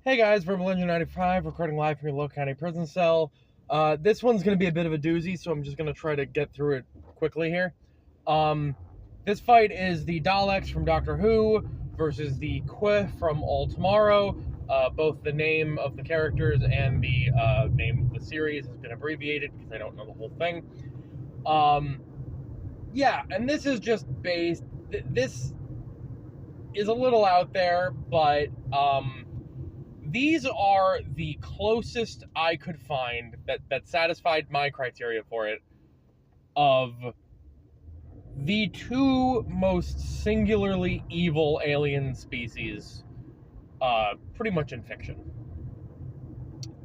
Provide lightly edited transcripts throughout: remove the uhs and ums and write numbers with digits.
Hey guys, Verbal Engine 95, recording live from your local county prison cell. This one's going to be a bit of a doozy, so I'm just going to try to get through it quickly here. This fight is the Daleks from Doctor Who versus the Qu from All Tomorrow. Both the name of the characters and the name of the series has been abbreviated because I don't know the whole thing. Yeah, and this is just based... This is a little out there, but... these are the closest I could find that satisfied my criteria for it of the two most singularly evil alien species pretty much in fiction.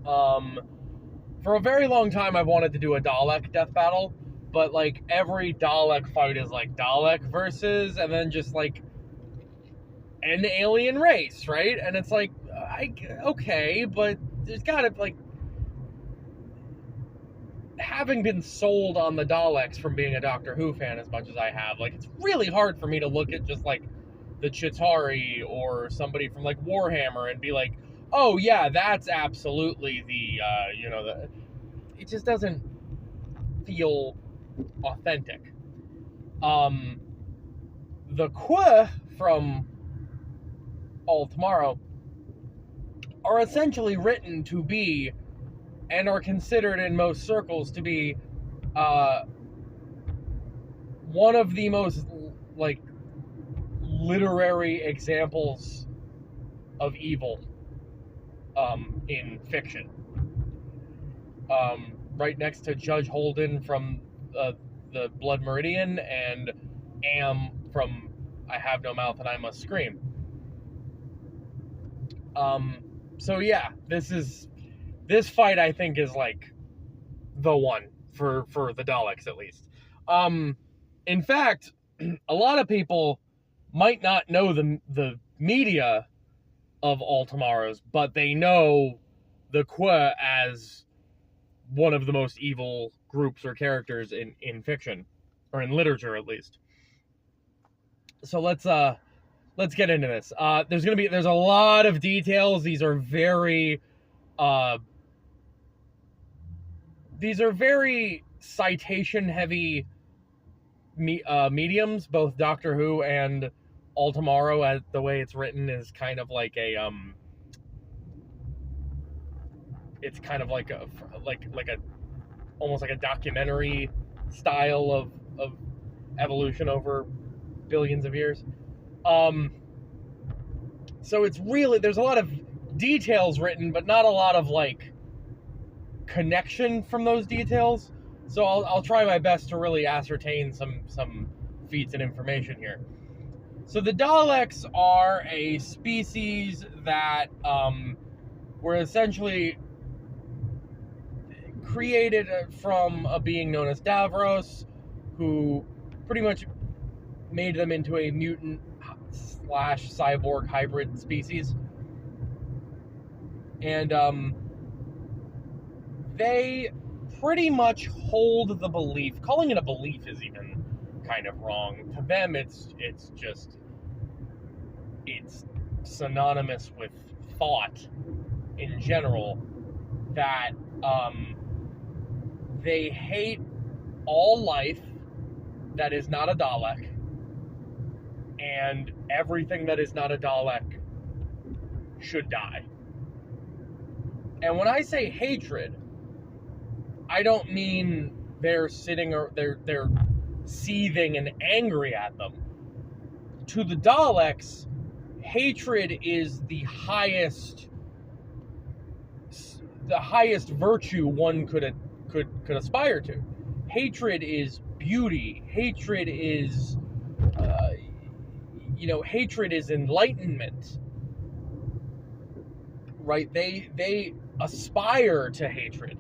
For a very long time I've wanted to do a Dalek death battle, but like every Dalek fight is like Dalek versus and then just like an alien race, right? And it's like, okay, but there's gotta, like, having been sold on the Daleks from being a Doctor Who fan as much as I have, like, it's really hard for me to look at just, like, the Chitauri or somebody from, like, Warhammer and be like, oh, yeah, that's absolutely the, it just doesn't feel authentic. The Qu from All Tomorrow are essentially written to be and are considered in most circles to be one of the most like literary examples of evil in fiction, right next to Judge Holden from the Blood Meridian and Am from I Have No Mouth and I Must Scream. So yeah, this fight I think is like the one for the Daleks at least. In fact, a lot of people might not know the media of All Tomorrows, but they know the Qu as one of the most evil groups or characters in fiction, or in literature at least. So let's get into this. There's a lot of details. These are very citation heavy mediums. Both Doctor Who and All Tomorrow, as the way it's written, is kind of like a it's kind of like a almost like a documentary style of evolution over billions of years. So it's really, there's a lot of details written, but not a lot of like connection from those details. So I'll try my best to really ascertain some feats and information here. So the Daleks are a species that were essentially created from a being known as Davros, who pretty much made them into a mutant / cyborg hybrid species. And they pretty much hold the belief. Calling it a belief is even kind of wrong. To them, it's synonymous with thought in general, that they hate all life that is not a Dalek, and everything that is not a Dalek should die. And when I say hatred, I don't mean they're sitting or they're seething and angry at them. To the Daleks, hatred is the highest virtue one could aspire to. Hatred is beauty. Hatred is hatred is enlightenment, right? They aspire to hatred.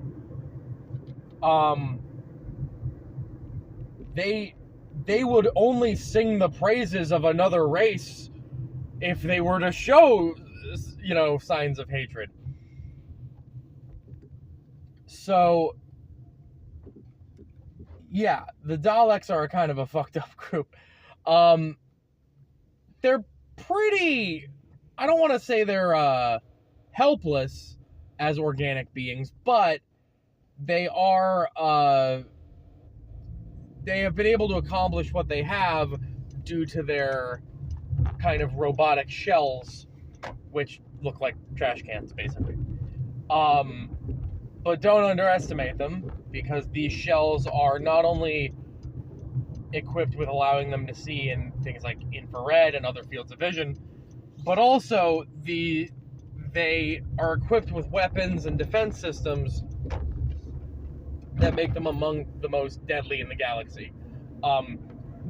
They would only sing the praises of another race if they were to show, signs of hatred. So, yeah, the Daleks are kind of a fucked up group. They're pretty, I don't want to say they're helpless as organic beings, but they are they have been able to accomplish what they have due to their kind of robotic shells, which look like trash cans, basically. But don't underestimate them, because these shells are not only equipped with allowing them to see in things like infrared and other fields of vision, but also they are equipped with weapons and defense systems that make them among the most deadly in the galaxy.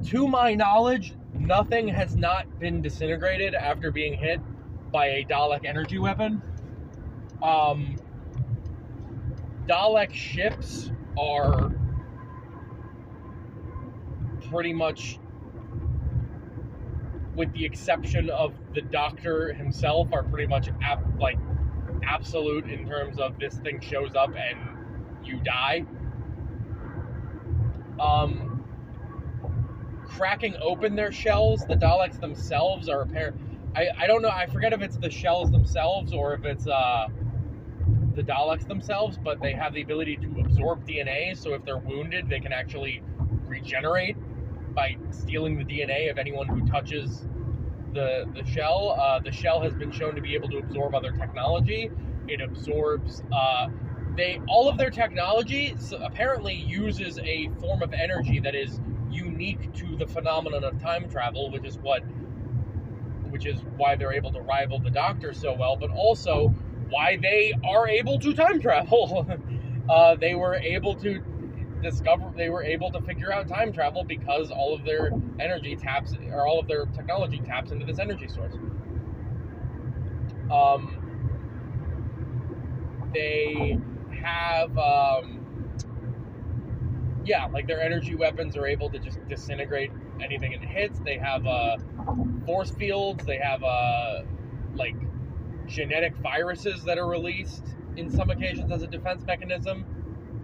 To my knowledge, nothing has not been disintegrated after being hit by a Dalek energy weapon. Dalek ships are pretty much, with the exception of the Doctor himself, are pretty much absolute in terms of this thing shows up and you die. Cracking open their shells, the Daleks themselves are apparent. I don't know, I forget if it's the shells themselves or if it's the Daleks themselves, but they have the ability to absorb DNA, so if they're wounded, they can actually regenerate by stealing the DNA of anyone who touches the shell. The shell has been shown to be able to absorb other technology. It absorbs all of their technology apparently uses a form of energy that is unique to the phenomenon of time travel, which is why they're able to rival the Doctor so well, but also why they are able to time travel. They were able to figure out time travel because all of their energy taps, or all of their technology taps into this energy source. They have, their energy weapons are able to just disintegrate anything it hits. They have force fields. They have genetic viruses that are released in some occasions as a defense mechanism.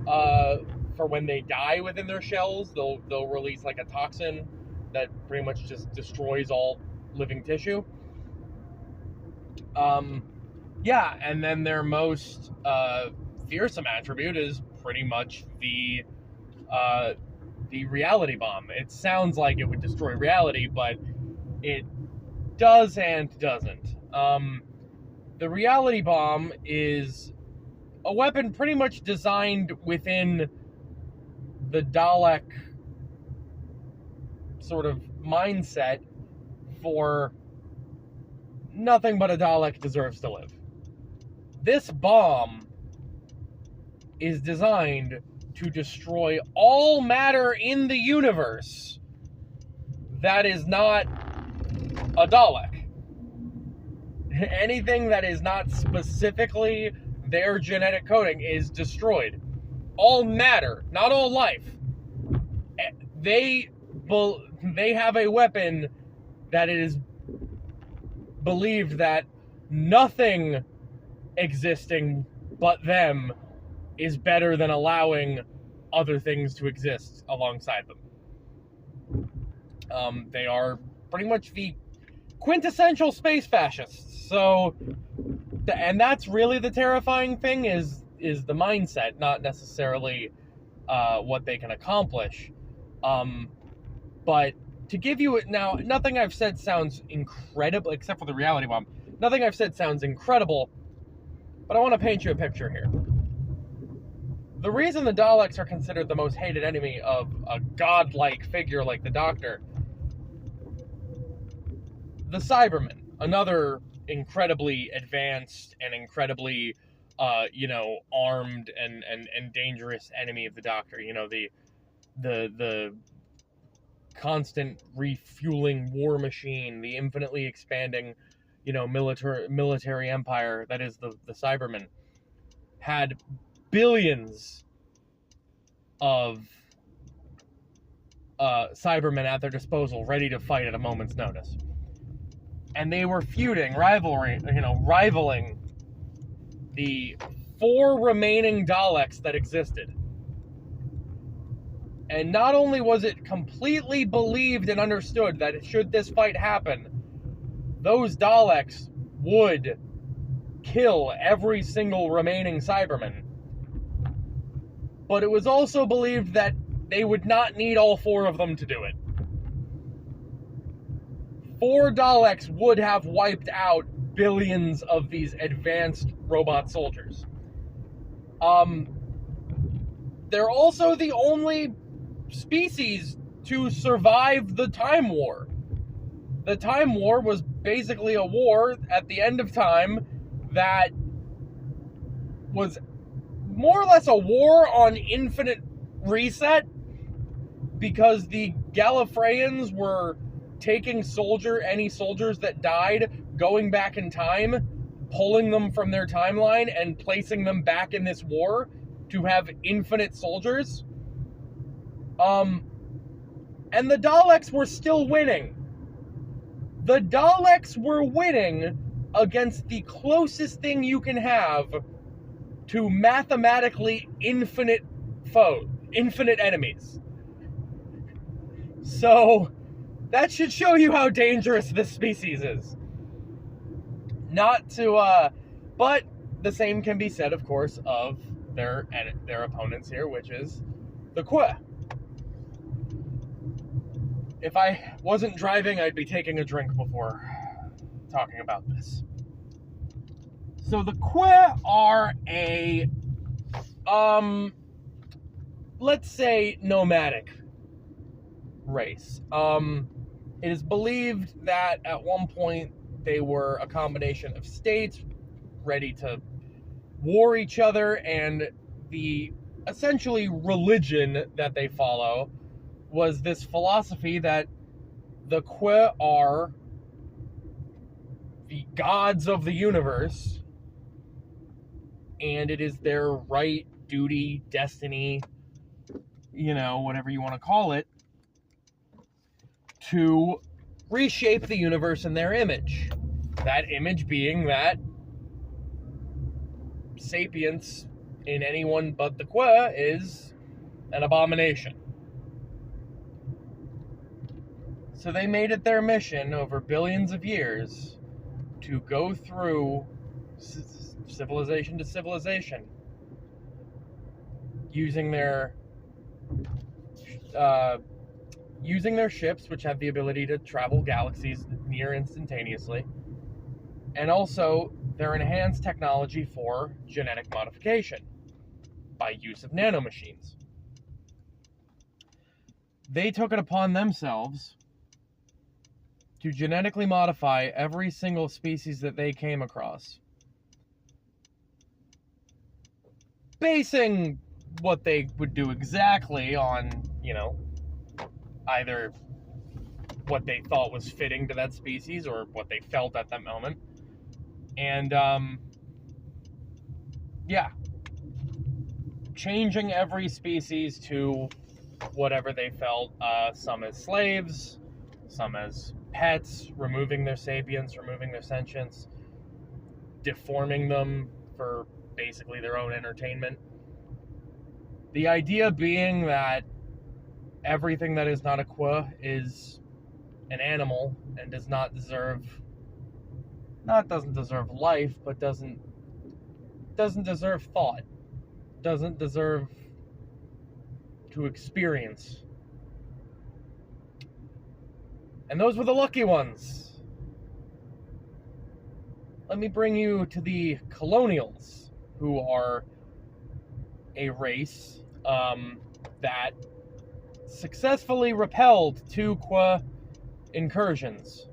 For when they die within their shells, they'll release a toxin that pretty much just destroys all living tissue. And then their most fearsome attribute is pretty much the reality bomb. It sounds like it would destroy reality, but it does and doesn't. The reality bomb is a weapon pretty much designed within the Dalek sort of mindset for nothing but a Dalek deserves to live. This bomb is designed to destroy all matter in the universe that is not a Dalek. Anything that is not specifically their genetic coding is destroyed. All matter, not all life. They have a weapon that it is believed that nothing existing but them is better than allowing other things to exist alongside them. They are pretty much the quintessential space fascists. So, and that's really the terrifying thing is the mindset, not necessarily what they can accomplish. But to give you now, nothing I've said sounds incredible, except for the reality bomb. Nothing I've said sounds incredible, but I want to paint you a picture here. The reason the Daleks are considered the most hated enemy of a godlike figure like the Doctor, the Cybermen, another incredibly advanced and incredibly, armed and dangerous enemy of the Doctor. The constant refueling war machine, the infinitely expanding, military empire that is the Cybermen, had billions of Cybermen at their disposal, ready to fight at a moment's notice. And they were rivaling the 4 remaining Daleks that existed. And not only was it completely believed and understood that should this fight happen, those Daleks would kill every single remaining Cyberman. But it was also believed that they would not need all 4 of them to do it. 4 Daleks would have wiped out billions of these advanced robot soldiers. They're also the only species to survive the Time War. The Time War was basically a war at the end of time that was more or less a war on infinite reset, because the Gallifreyans were taking any soldiers that died, going back in time, pulling them from their timeline, and placing them back in this war to have infinite soldiers. And the Daleks were still winning. The Daleks were winning against the closest thing you can have to mathematically infinite enemies. So, that should show you how dangerous this species is. But the same can be said, of course, of their opponents here, which is the Kree. If I wasn't driving, I'd be taking a drink before talking about this. So the Kree are a, let's say, nomadic race. It is believed that at one point they were a combination of states ready to war each other, and the essentially religion that they follow was this philosophy that the Kree are the gods of the universe, and it is their right, duty, destiny, whatever you want to call it, to reshape the universe in their image. That image being that sapience in anyone but the Kree is an abomination. So they made it their mission over billions of years to go through civilization to civilization, using their ships, which have the ability to travel galaxies near instantaneously, and also their enhanced technology for genetic modification by use of nanomachines. They took it upon themselves to genetically modify every single species that they came across, basing what they would do exactly on, either what they thought was fitting to that species or what they felt at that moment. And, changing every species to whatever they felt, some as slaves, some as pets, removing their sapience, removing their sentience, deforming them for basically their own entertainment. The idea being that everything that is not a Kree is an animal and doesn't deserve life, but doesn't deserve thought, doesn't deserve to experience. And those were the lucky ones. Let me bring you to the Colonials, who are a race that successfully repelled 2 Kree incursions.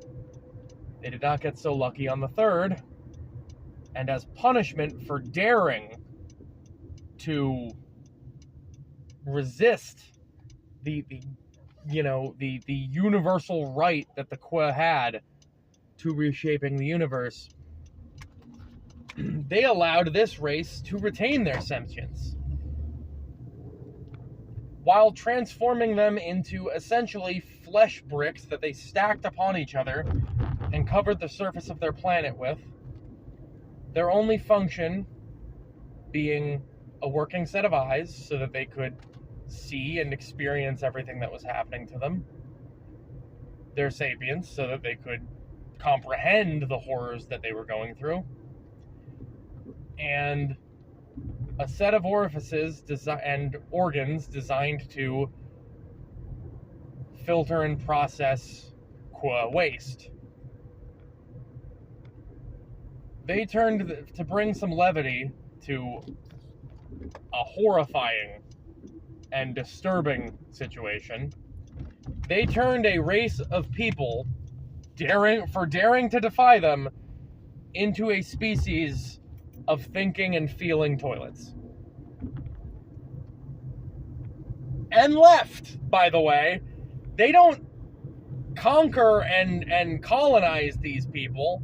They did not get so lucky on the 3rd, and as punishment for daring to resist the universal right that the Kree had to reshaping the universe, they allowed this race to retain their sentience, while transforming them into essentially flesh bricks that they stacked upon each other and covered the surface of their planet with, their only function being a working set of eyes so that they could see and experience everything that was happening to them, their sapience so that they could comprehend the horrors that they were going through, and a set of orifices and organs designed to filter and process waste. They turned to bring some levity to a horrifying and disturbing situation. They turned a race of people, daring to defy them, into a species of thinking and feeling toilets. And left, by the way. They don't conquer and colonize these people.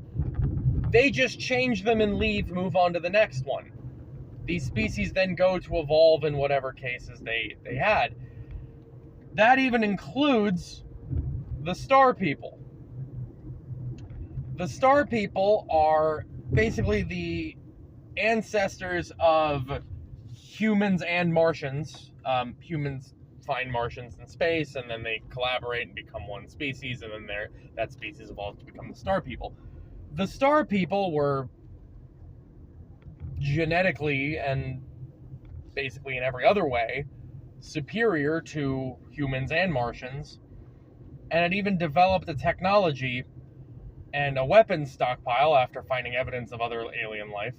They just change them and leave, move on to the next one. These species then go to evolve in whatever cases they had. That even includes the Star People. The Star People are basically the ancestors of humans and Martians. Humans find Martians in space, and then they collaborate and become one species, and then that species evolves to become the Star People. The Star People were genetically and basically in every other way superior to humans and Martians, and had even developed a technology and a weapons stockpile after finding evidence of other alien life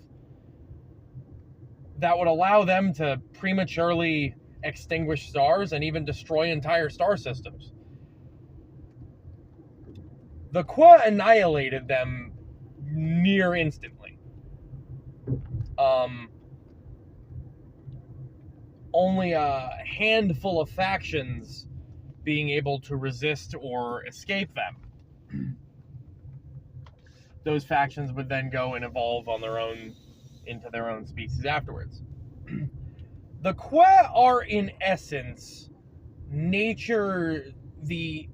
that would allow them to prematurely extinguish stars and even destroy entire star systems. The Qua annihilated them near instantly. Only a handful of factions being able to resist or escape them. Those factions would then go and evolve on their own into their own species afterwards. The Qua are, in essence, nature, the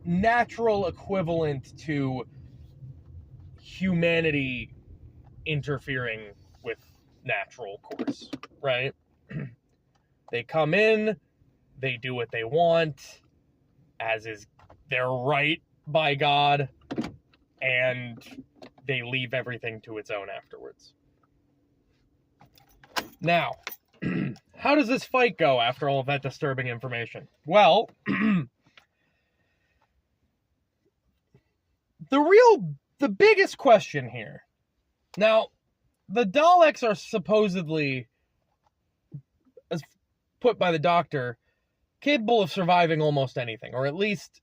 natural equivalent to humanity interfering with natural course, right? They come in, they do what they want, as is their right by God, and they leave everything to its own afterwards. Now, how does this fight go after all of that disturbing information? Well, the biggest question here. Now, the Daleks are supposedly, as put by the Doctor, capable of surviving almost anything, or at least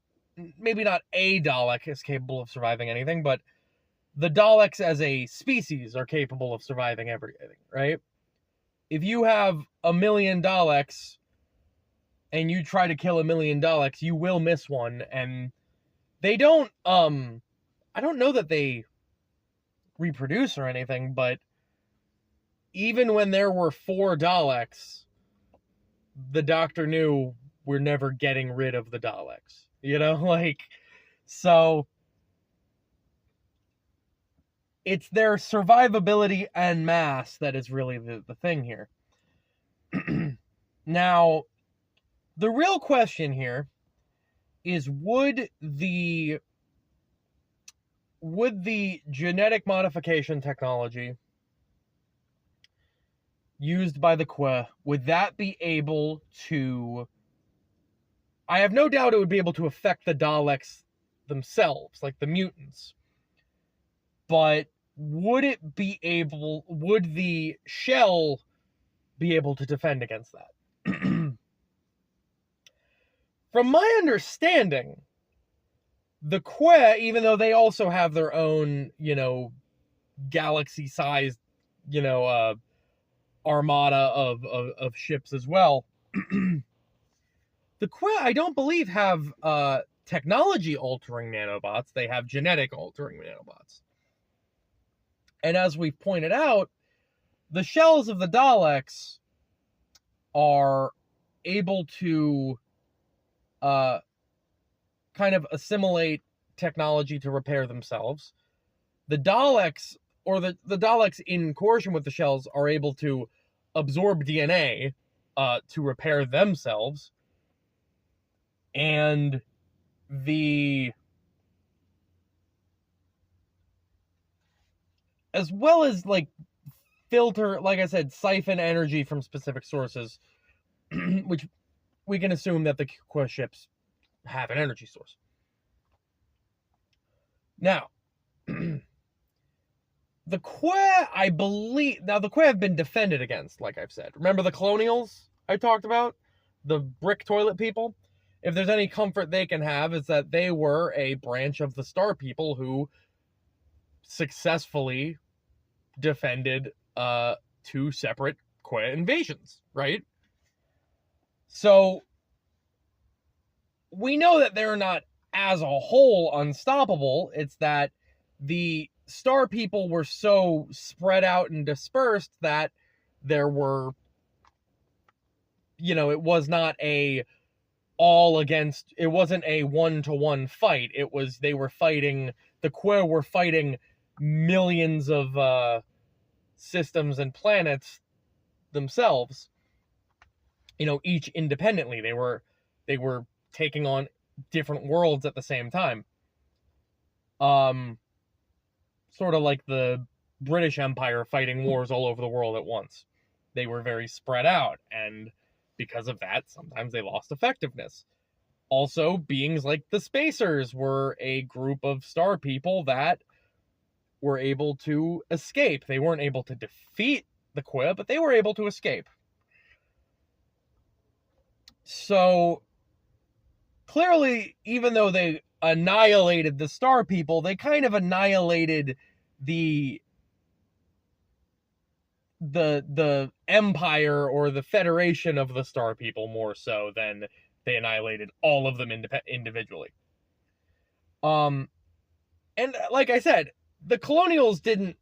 maybe not a Dalek is capable of surviving anything, but the Daleks as a species are capable of surviving everything, right? If you have 1 million Daleks and you try to kill 1 million Daleks, you will miss one, and they don't, I don't know that they reproduce or anything, but even when there were 4 Daleks, the Doctor knew we're never getting rid of the Daleks. You know, like, so it's their survivability en masse that is really the thing here. Now, the real question here is, would the genetic modification technology used by the Qua, would that be able to... I have no doubt it would be able to affect the Daleks themselves, like the mutants. But would the shell be able to defend against that? From my understanding, the Qua, even though they also have their own, galaxy-sized, armada of ships as well, the Qua, I don't believe, have technology-altering nanobots. They have genetic-altering nanobots. And as we've pointed out, the shells of the Daleks are able to kind of assimilate technology to repair themselves. The Daleks, or the Daleks in coercion with the shells, are able to absorb DNA to repair themselves. And as well as, like, filter, like I said, siphon energy from specific sources, which we can assume that the Quest ships have an energy source. Now, the Quest, I believe, now the Quest have been defended against, like I've said. Remember the Colonials I talked about? The brick toilet people? If there's any comfort they can have, is that they were a branch of the Star People who successfully defended 2 separate Quest invasions, right? So we know that they're not as a whole unstoppable. It's that the Star People were so spread out and dispersed that there were, it was not a all against, it wasn't a 1-to-1 fight. It was, they were fighting, the Quest were fighting millions of systems and planets themselves, each independently. They were taking on different worlds at the same time. Sort of like the British Empire fighting wars all over the world at once. They were very spread out, and because of that, sometimes they lost effectiveness. Also, beings like the Spacers were a group of Star People that were able to escape. They weren't able to defeat the Quest, but they were able to escape. So, clearly, even though they annihilated the Star People, they kind of annihilated the empire or the federation of the Star People more so than they annihilated all of them individually. And like I said, the Colonials didn't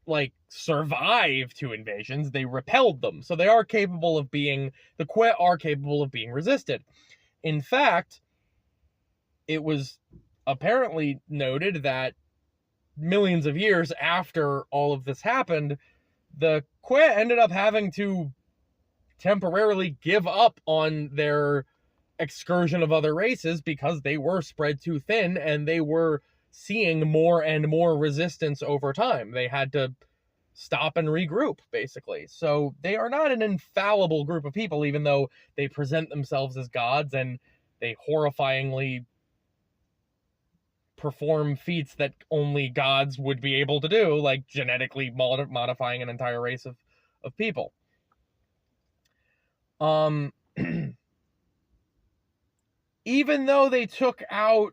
survive 2 invasions, they repelled them. So they are capable of being, the Quest are capable of being resisted. In fact, it was apparently noted that millions of years after all of this happened, the Quest ended up having to temporarily give up on their excursion of other races because they were spread too thin and they were seeing more and more resistance over time. They had to stop and regroup, basically. So they are not an infallible group of people, even though they present themselves as gods and they horrifyingly perform feats that only gods would be able to do, like genetically modifying an entire race of people. Even though they took out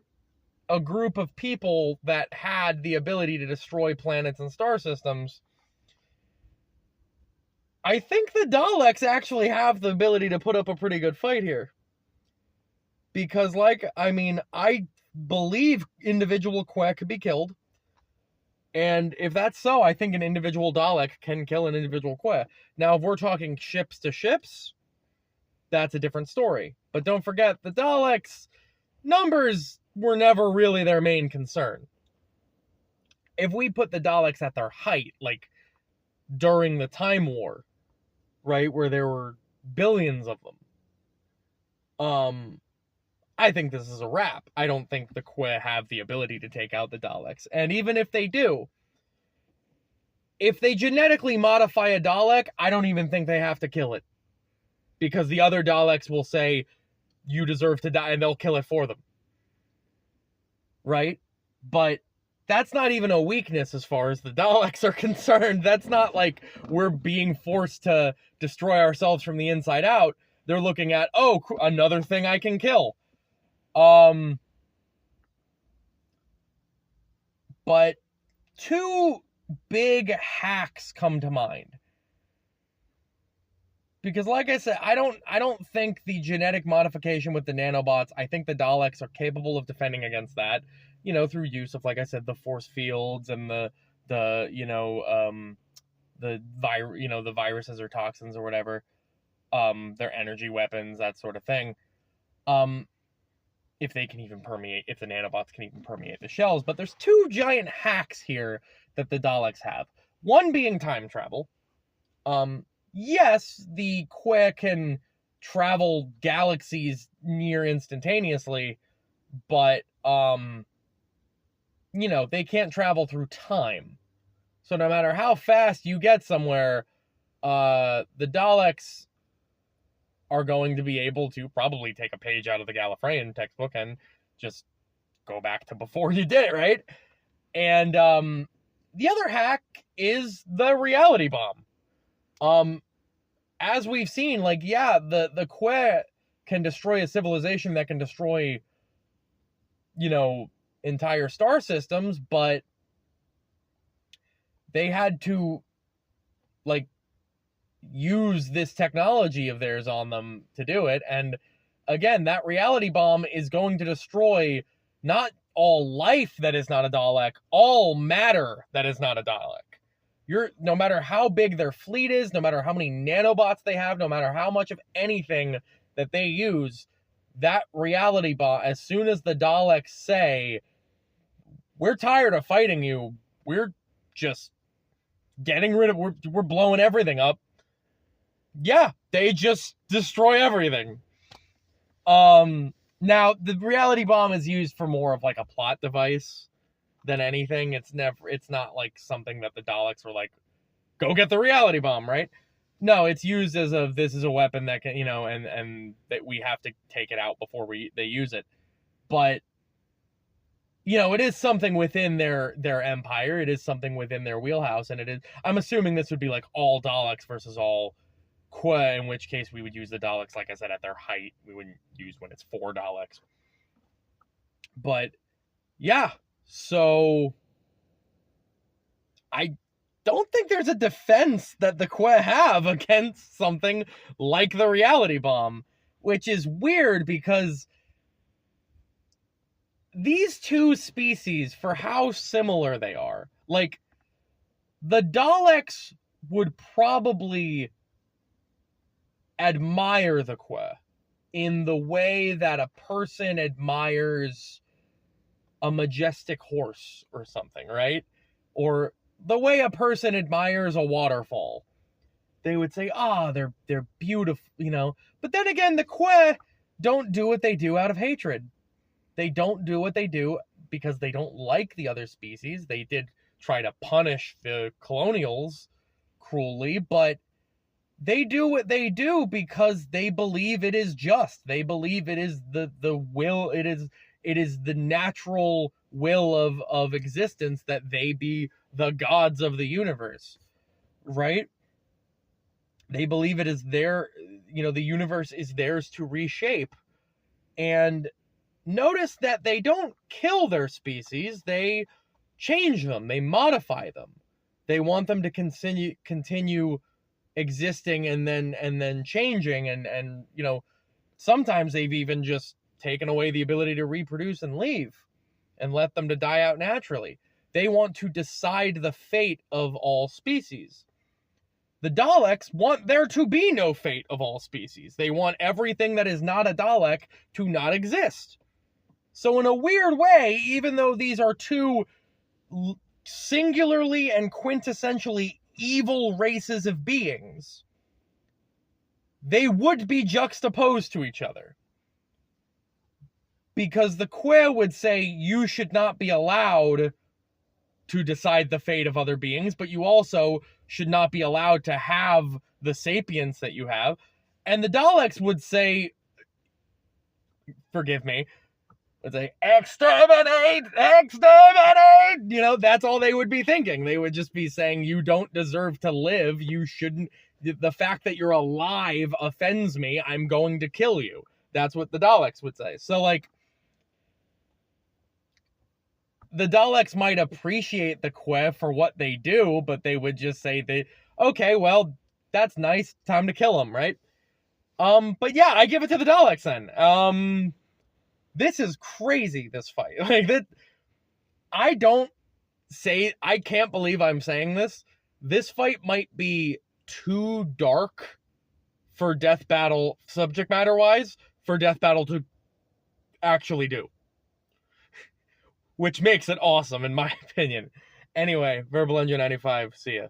a group of people that had the ability to destroy planets and star systems, I think the Daleks actually have the ability to put up a pretty good fight here. Because, I believe individual Quest could be killed. And if that's so, I think an individual Dalek can kill an individual Quest. Now, if we're talking ships to ships, that's a different story. But don't forget, the Daleks' numbers were never really their main concern. If we put the Daleks at their height, like during the Time War, right, where there were billions of them, I think this is a wrap. I don't think the Quest have the ability to take out the Daleks. And even if they do, if they genetically modify a Dalek, I don't even think they have to kill it. Because the other Daleks will say, you deserve to die, and they'll kill it for them. Right? But that's not even a weakness as far as the Daleks are concerned. That's not like we're being forced to destroy ourselves from the inside out. They're looking at, another thing I can kill. But 2 big hacks come to mind. Because like I said, I don't think the genetic modification with the nanobots, I think the Daleks are capable of defending against that, through use of, like I said, the force fields and the viruses or toxins or whatever, their energy weapons, that sort of thing. If the nanobots can even permeate the shells. But there's 2 giant hacks here that the Daleks have. One being time travel. Yes, the Quest can travel galaxies near instantaneously, but, they can't travel through time. So no matter how fast you get somewhere, the Daleks are going to be able to probably take a page out of the Gallifreyan textbook and just go back to before you did it, right? And the other hack is the reality bomb. As we've seen, like, yeah, the Queh can destroy a civilization that can destroy, entire star systems, but they had to, like, use this technology of theirs on them to do it. And again, that reality bomb is going to destroy not all life that is not a Dalek, all matter that is not a Dalek. No matter how big their fleet is, no matter how many nanobots they have, no matter how much of anything that they use, that reality bomb, as soon as the Daleks say, we're tired of fighting you, we're just getting rid of, we're blowing everything up, yeah, they just destroy everything. Now the reality bomb is used for more of like a plot device than anything. It's not like something that the Daleks were like, go get the reality bomb, right? No, it's used as this is a weapon that can, and that we have to take it out before they use it. But it is something within their empire. It is something within their wheelhouse, and it is. I'm assuming this would be like all Daleks versus all Queh, in which case we would use the Daleks, like I said, at their height. We wouldn't use when it's 4 Daleks. But yeah, so I don't think there's a defense that the Queh have against something like the reality bomb, which is weird because these two species, for how similar they are, like, the Daleks would probably admire the Queh in the way that a person admires a majestic horse or something, right? Or the way a person admires a waterfall. They would say, they're beautiful, But then again, the Queh don't do what they do out of hatred. They don't do what they do because they don't like the other species. They did try to punish the colonials cruelly, but they do what they do because they believe it is just. They believe it is the will, it is the natural will of existence that they be the gods of the universe, right? They believe it is their, the universe is theirs to reshape. And notice that they don't kill their species, they change them, they modify them. They want them to continue existing and then changing, and sometimes they've even just taken away the ability to reproduce and leave and let them to die out naturally. They want to decide the fate of all species. The Daleks want there to be no fate of all species. They want everything that is not a Dalek to not exist. So in a weird way, even though these are two singularly and quintessentially evil races of beings, they would be juxtaposed to each other. Because the Queh would say you should not be allowed to decide the fate of other beings, but you also should not be allowed to have the sapience that you have. And the Daleks would say, forgive me, would say, exterminate, exterminate! That's all they would be thinking. They would just be saying, you don't deserve to live, you shouldn't, the fact that you're alive offends me, I'm going to kill you. That's what the Daleks would say. So, like, the Daleks might appreciate the Queh for what they do, but they would just say, okay, well, that's nice, time to kill them, right? But yeah, I give it to the Daleks then. This is crazy, this fight. Like, that, I can't believe I'm saying this. This fight might be too dark for Death Battle, subject matter-wise, for Death Battle to actually do. Which makes it awesome, in my opinion. Anyway, Verbal Engine 95, see ya.